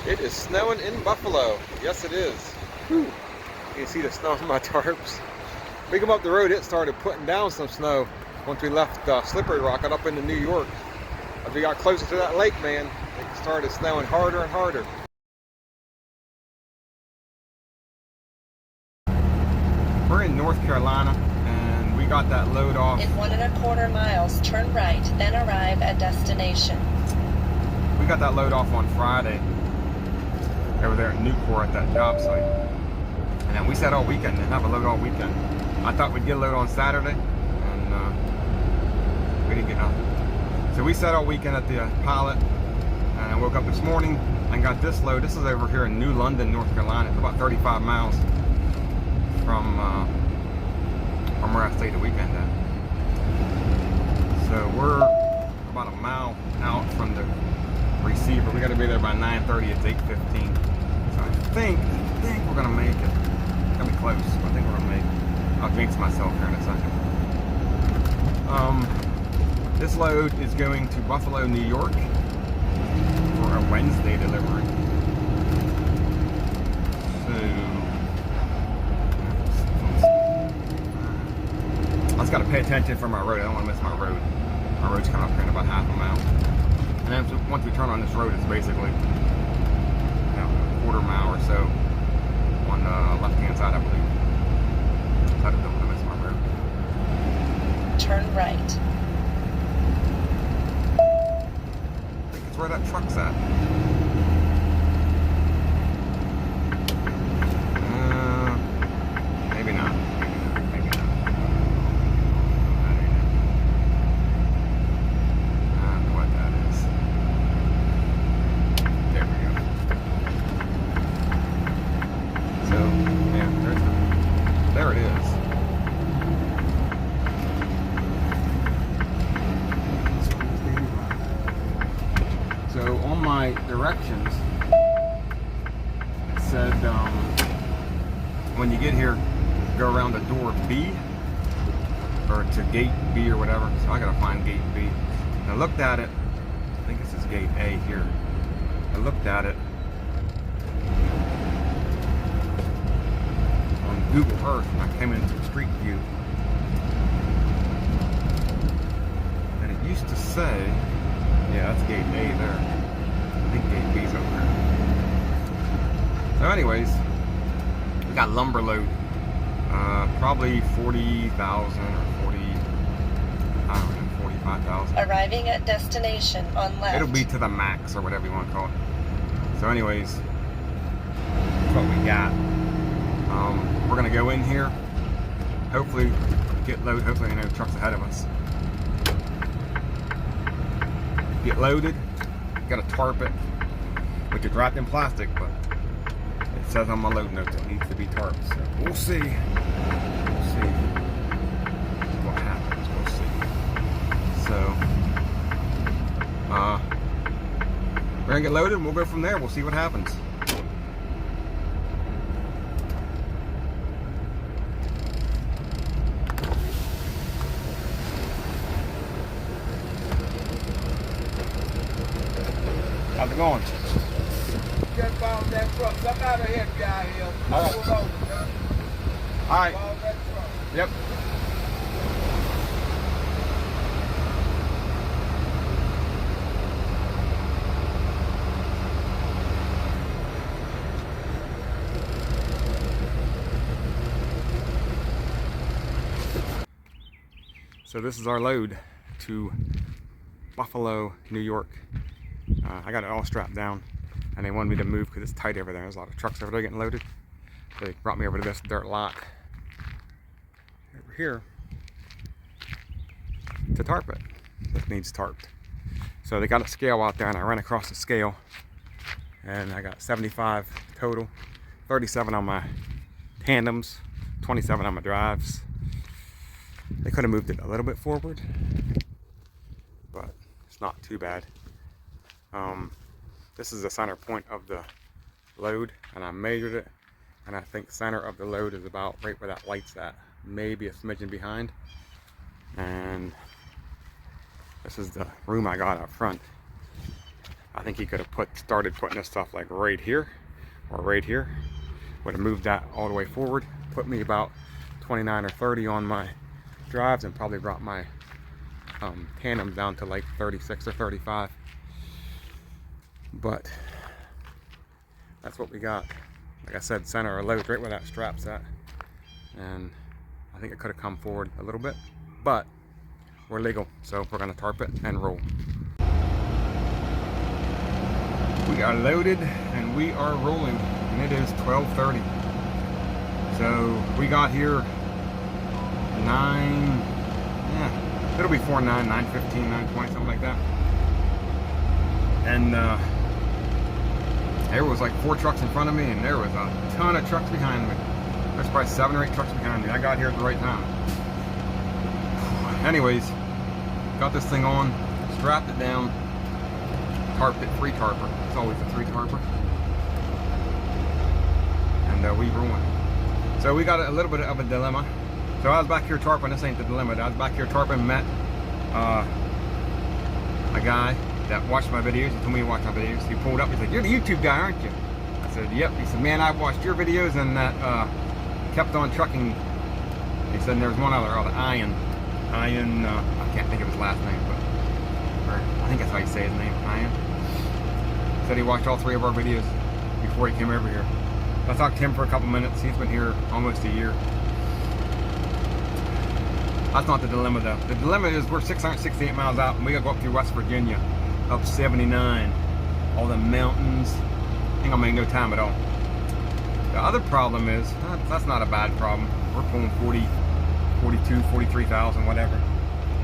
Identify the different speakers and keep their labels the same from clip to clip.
Speaker 1: It is snowing in Buffalo. Yes, it is. Whew. You can see the snow on my tarps. We come up the road, it started putting down some snow once we left Slippery Rock and up into New York. As we got closer to that lake, man, it started snowing harder and harder. We're in North Carolina, and we got that load off.
Speaker 2: In 1¼ miles, turn right, then arrive at destination.
Speaker 1: We got that load off on Friday over there at Newport at that job site. And then we sat all weekend and have a load all weekend. I thought we'd get a load on Saturday, and we didn't get nothing. So we sat all weekend at the pilot, and I woke up this morning and got this load. This is over here in New London, North Carolina. It's about 35 miles from where I stayed the weekend at. So we're about a mile out from the receiver. We got to be there by 9:30. It's 8:15. So I think we're gonna make it. It's gonna be close, but I think we're gonna make it. I'll jinx myself here in a second. This load is going to Buffalo, New York for a Wednesday delivery. So I just gotta pay attention for my road. I don't want to miss my road. My road's coming up here in about half a mile. And then once we turn on this road, it's basically, a quarter mile or so on the left-hand side, I believe. So I don't want to miss my road.
Speaker 2: Turn right.
Speaker 1: I think it's where that truck's at. Maybe not. Maybe not. I don't know what that is. There we go. So, yeah, there it is. So on my directions, it said when you get here, go around the door B, or to gate B or whatever. So I gotta find gate B. And I looked at it. I think this is gate A here. I looked at it on Google Earth, and I came into Street View, and it used to say, yeah, that's gate A there. I think gate B's over there. So anyways, we got lumber load. Probably 40,000 or 45,000.
Speaker 2: Arriving at destination on left.
Speaker 1: It'll be to the max or whatever you want to call it. So anyways, that's what we got. We're gonna go in here. Hopefully get loaded. Hopefully no trucks ahead of us. Get loaded. Gotta tarp it, which is wrapped in plastic, but it says on my load note that it needs to be tarped. So we'll see. We'll see what happens. We'll see. So we're gonna get loaded and we'll go from there. We'll see what happens. How's it going?
Speaker 3: Just found that truck. Come out of here, guy here.
Speaker 1: All right.
Speaker 3: Pull over, man.
Speaker 1: All right.
Speaker 3: Found that truck.
Speaker 1: Yep. So this is our load to Buffalo, New York. I got it all strapped down, and they wanted me to move because it's tight over there. There's a lot of trucks over there getting loaded. So they brought me over to this dirt lot over here to tarp it. This needs tarped. So they got a scale out there, and I ran across the scale, and I got 75 total, 37 on my tandems, 27 on my drives. They could have moved it a little bit forward, but it's not too bad. This is the center point of the load, and I measured it, and I think center of the load is about right where that light's at, maybe a smidgen behind. And this is the room I got up front. I think he could have started putting this stuff like right here or right here. Would have moved that all the way forward, put me about 29 or 30 on my drives, and probably brought my tandems down to like 36 or 35. But that's what we got. Like I said, center or load right where that strap's at. And I think it could have come forward a little bit, but we're legal, so we're gonna tarp it and roll. We are loaded and we are rolling, and it is 12:30. So we got here 9, it'll be 4:09, 9:15, 9:20, something like that. And there was like 4 trucks in front of me, and there was a ton of trucks behind me. There's probably 7 or 8 trucks behind me. I got here at the right time. Anyways, got this thing on, strapped it down, tarped it, 3 tarper. It's always a 3 tarper. And we rolling. So we got a little bit of a dilemma. So I was back here tarping. This ain't the dilemma. I was back here tarping, met a guy that watched my videos. He told me to watch my videos. He pulled up. He's like, "You're the YouTube guy, aren't you?" I said, "Yep." He said, "Man, I've watched your videos and that kept on trucking." He said, "There's one other, Ian. I can't think of his last name, but I think that's how you say his name, Ian." Said he watched all 3 of our videos before he came over here. I talked to him for a couple minutes. He's been here almost a year. That's not the dilemma though. The dilemma is we're 668 miles out and we gotta go up through West Virginia, up 79, all the mountains. Ain't gonna make no time at all. The other problem is, that's not a bad problem. We're pulling 40, 42, 43,000, whatever.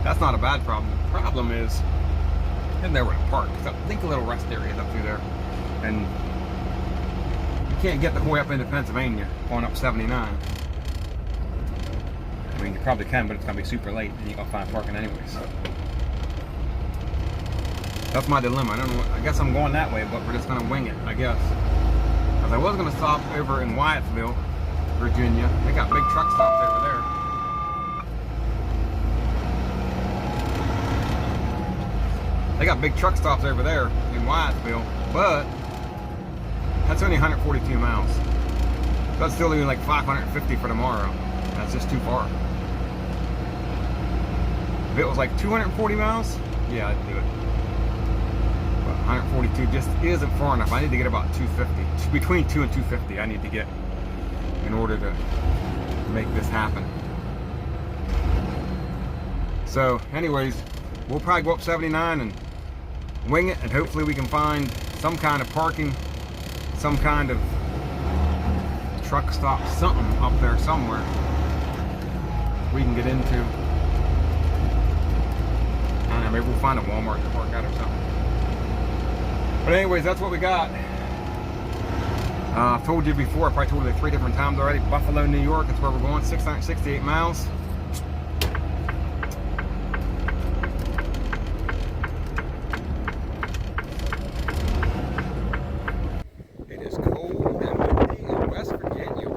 Speaker 1: That's not a bad problem. The problem is, isn't there where to park? So think a little rest area up through there. And you can't get the whole way up into Pennsylvania going up 79. I mean, you probably can, but it's gonna be super late and you're gonna find parking anyways. That's my dilemma. I don't know. I guess I'm going that way, but we're just gonna wing it, I guess. Because I was gonna stop over in Wyattsville, Virginia. They got big truck stops over there. They got big truck stops over there in Wyattsville, but that's only 142 miles. So that's still even like 550 for tomorrow. That's just too far. If it was like 240 miles, yeah, I'd do it. But 142 just isn't far enough. I need to get about 250. Between 2 and 250 I need to get in order to make this happen. So anyways, we'll probably go up 79 and wing it, and hopefully we can find some kind of parking, some kind of truck stop, something up there somewhere we can get into. I don't know, maybe we'll find a Walmart to park at or something. But anyways, that's what we got. I've told you before, I probably told you 3 different times already. Buffalo, New York, that's where we're going, 668 miles. It is cold and windy in West Virginia,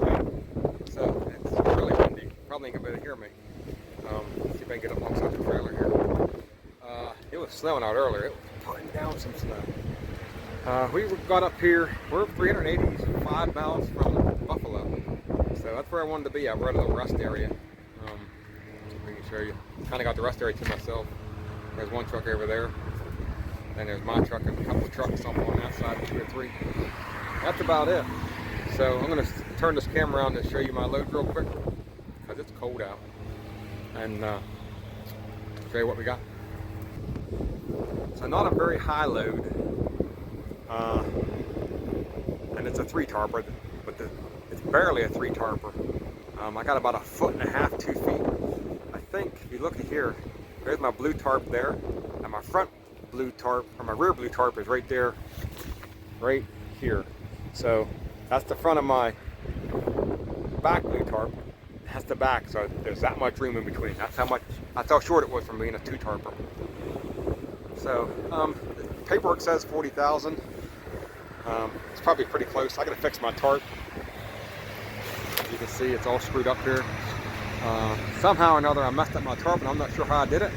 Speaker 1: so it's really windy. Probably ain't gonna be able to hear me. See if I can get up alongside the trailer here. It was snowing out earlier. It was putting down some snow. We got up here, we're 385 miles from Buffalo. So that's where I wanted to be. We're at a little rest area. If we can show you. Kind of got the rest area to myself. There's one truck over there. Then there's my truck and a couple of trucks up on that side, 2 or 3. That's about it. So I'm going to turn this camera around and show you my load real quick, because it's cold out. And show you what we got. So not a very high load. And it's a 3 tarper, but it's barely a 3 tarper. I got about 1.5 feet, 2 feet. I think if you look at here, there's my blue tarp there, and my front blue tarp, or my rear blue tarp is right there, right here. So that's the front of my back blue tarp. That's the back, so there's that much room in between. That's how short it was from being a 2 tarper. So the paperwork says 40,000. It's probably pretty close. I gotta fix my tarp. As you can see, it's all screwed up here. Somehow or another, I messed up my tarp, and I'm not sure how I did it.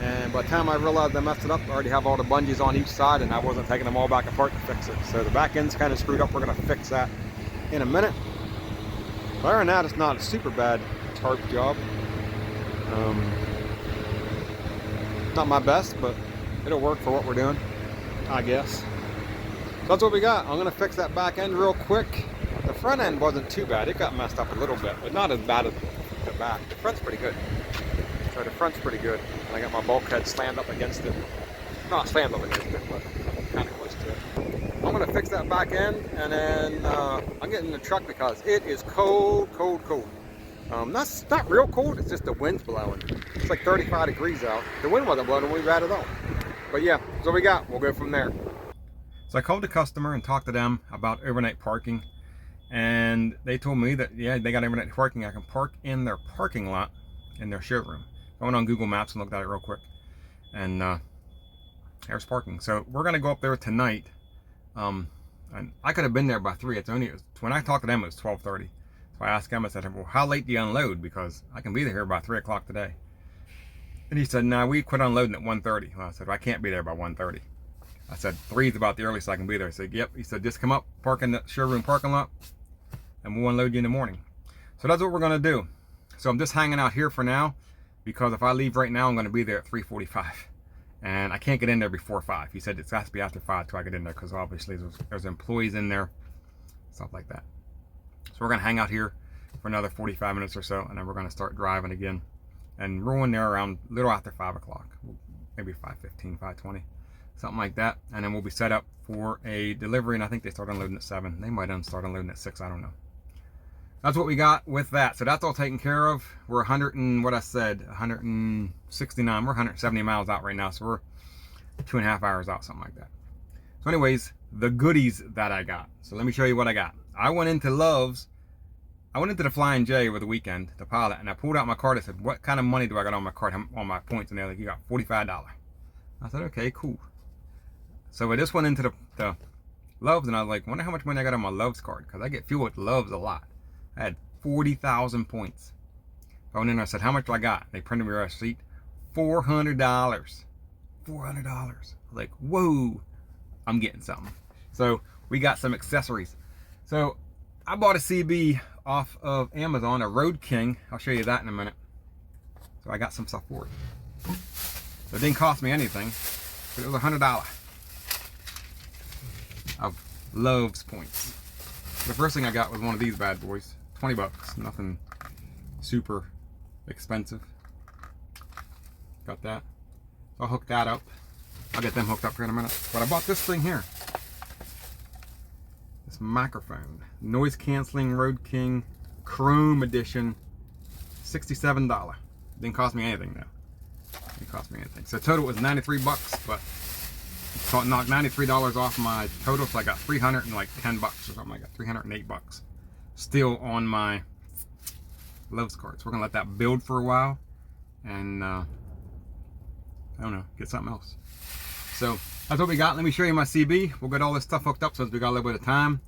Speaker 1: And by the time I realized I messed it up, I already have all the bungees on each side and I wasn't taking them all back apart to fix it. So the back end's kind of screwed up. We're gonna fix that in a minute. But other than that, it's not a super bad tarp job. Not my best, but it'll work for what we're doing, I guess. So that's what we got. I'm gonna fix that back end real quick. The front end wasn't too bad. It got messed up a little bit, but not as bad as the back. The front's pretty good. So the front's pretty good. And I got my bulkhead slammed up against it. Not slammed up against it, but kind of close to it. I'm gonna fix that back end, and then I'm getting in the truck because it is cold, cold, cold. Not real cold, it's just the wind's blowing. It's like 35 degrees out. The wind wasn't blowing when we ran it on. But yeah, that's what we got. We'll go from there. So I called the customer and talked to them about overnight parking. And they told me that, yeah, they got overnight parking. I can park in their parking lot in their showroom. I went on Google Maps and looked at it real quick. And there's parking. So we're going to go up there tonight. And I could have been there by 3. When I talked to them, it was 12:30. So I asked him, I said, well, how late do you unload? Because I can be there by 3 o'clock today. And he said, nah, we quit unloading at 1:30. Well, I said, well, I can't be there by 1:30. I said, 3 is about the earliest I can be there. He said, yep. He said, just come up, park in the showroom parking lot, and we'll unload you in the morning. So that's what we're going to do. So I'm just hanging out here for now, because if I leave right now, I'm going to be there at 3:45. And I can't get in there before 5. He said it has to be after 5 till I get in there, because obviously there's employees in there, stuff like that. So we're going to hang out here for another 45 minutes or so, and then we're going to start driving again. And we're in there around a little after 5 o'clock, maybe 5:15, 5:20, something like that. And then we'll be set up for a delivery, and I think they start unloading at 7. They might start unloading at 6, I don't know. That's what we got with that. So that's all taken care of. We're 169, we're 170 miles out right now, so we're 2.5 hours out, something like that. So anyways, the goodies that I got. So let me show you what I got. I went into Love's. I went into the Flying J over the weekend, the pilot, and I pulled out my card. I said, what kind of money do I got on my card, on my points? And they're like, you got $45. I said, okay, cool. So I just went into the Love's, and I was like, wonder how much money I got on my Love's card, because I get fuel at Love's a lot. I had 40,000 points. I went in and I said, how much do I got? They printed me a receipt, $400. $400. I was like, whoa, I'm getting something. So we got some accessories. So I bought a CB off of Amazon, a Road King. I'll show you that in a minute. So I got some stuff for it. So it didn't cost me anything, but it was $100 of Love's points. The first thing I got was one of these bad boys, 20 bucks, nothing super expensive. Got that. So I'll hook that up. I'll get them hooked up here in a minute. But I bought this thing here. This microphone. Noise canceling Road King Chrome Edition. $67. Didn't cost me anything though. Didn't cost me anything. So total was 93 bucks, but it knocked $93 off my total, so I got 310 bucks or something like that. 308 bucks. Still on my Love's card. So we're gonna let that build for a while and I don't know, get something else. So that's what we got. Let me show you my CB. We'll get all this stuff hooked up since we got a little bit of time.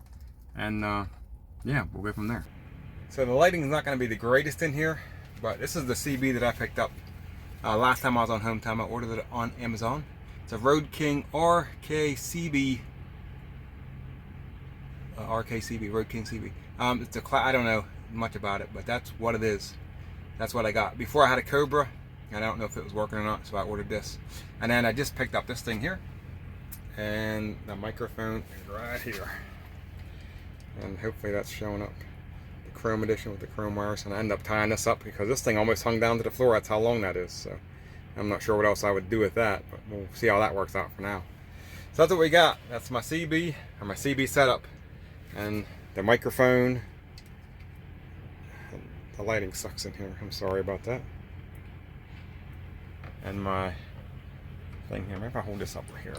Speaker 1: And yeah, we'll go from there. So the lighting is not going to be the greatest in here, but this is the CB that I picked up last time I was on Home Time. I ordered it on Amazon. It's a Road King RKCB. RKCB, Road King CB. It's a I don't know much about it, but that's what it is. That's what I got. Before I had a Cobra, and I don't know if it was working or not, so I ordered this. And then I just picked up this thing here, and the microphone is right here. And hopefully that's showing up. The Chrome Edition with the chrome wires, and I ended up tying this up because this thing almost hung down to the floor. That's how long that is. So I'm not sure what else I would do with that, but we'll see how that works out for now. So that's what we got. That's my CB, or my CB setup, and the microphone. The lighting sucks in here. I'm sorry about that. And my thing here. Maybe if I hold this up here.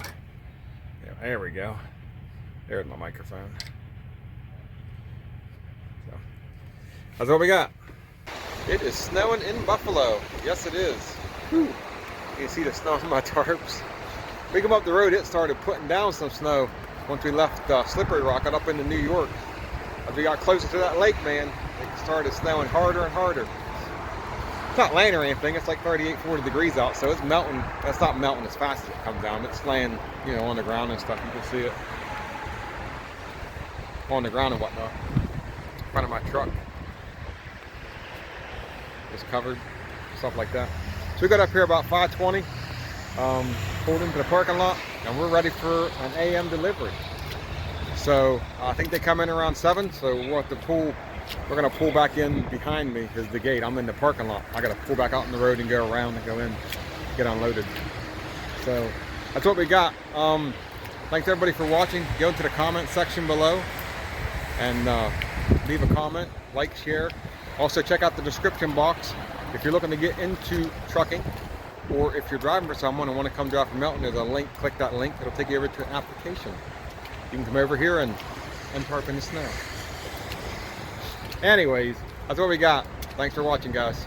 Speaker 1: Yeah, there we go. There's my microphone. So that's what we got. It is snowing in Buffalo. Yes, it is. Whew. You can see the snow on my tarps. We come up the road, it started putting down some snow once we left Slippery Rock and up into New York. As we got closer to that lake, man, it started snowing harder and harder. It's not laying or anything. It's like 38, 40 degrees out, so it's melting. It's not melting as fast as it comes down. It's laying, you know, on the ground and stuff. You can see it on the ground and whatnot. In front of my truck is covered, stuff like that. So we got up here about 5:20, pulled into the parking lot, and we're ready for an AM delivery. So I think they come in around 7, so we'll have to pull. We're gonna pull back in behind me is the gate. I'm in the parking lot. I gotta pull back out on the road and go around and go in, get unloaded. So that's what we got. Thanks everybody for watching. Go into the comment section below and leave a comment, like, share. Also check out the description box if you're looking to get into trucking, or if you're driving for someone and want to come drive from Melton. There's a link. Click that link. It'll take you over to an application. You can come over here and park in the snow. Anyways, that's what we got. Thanks for watching, guys.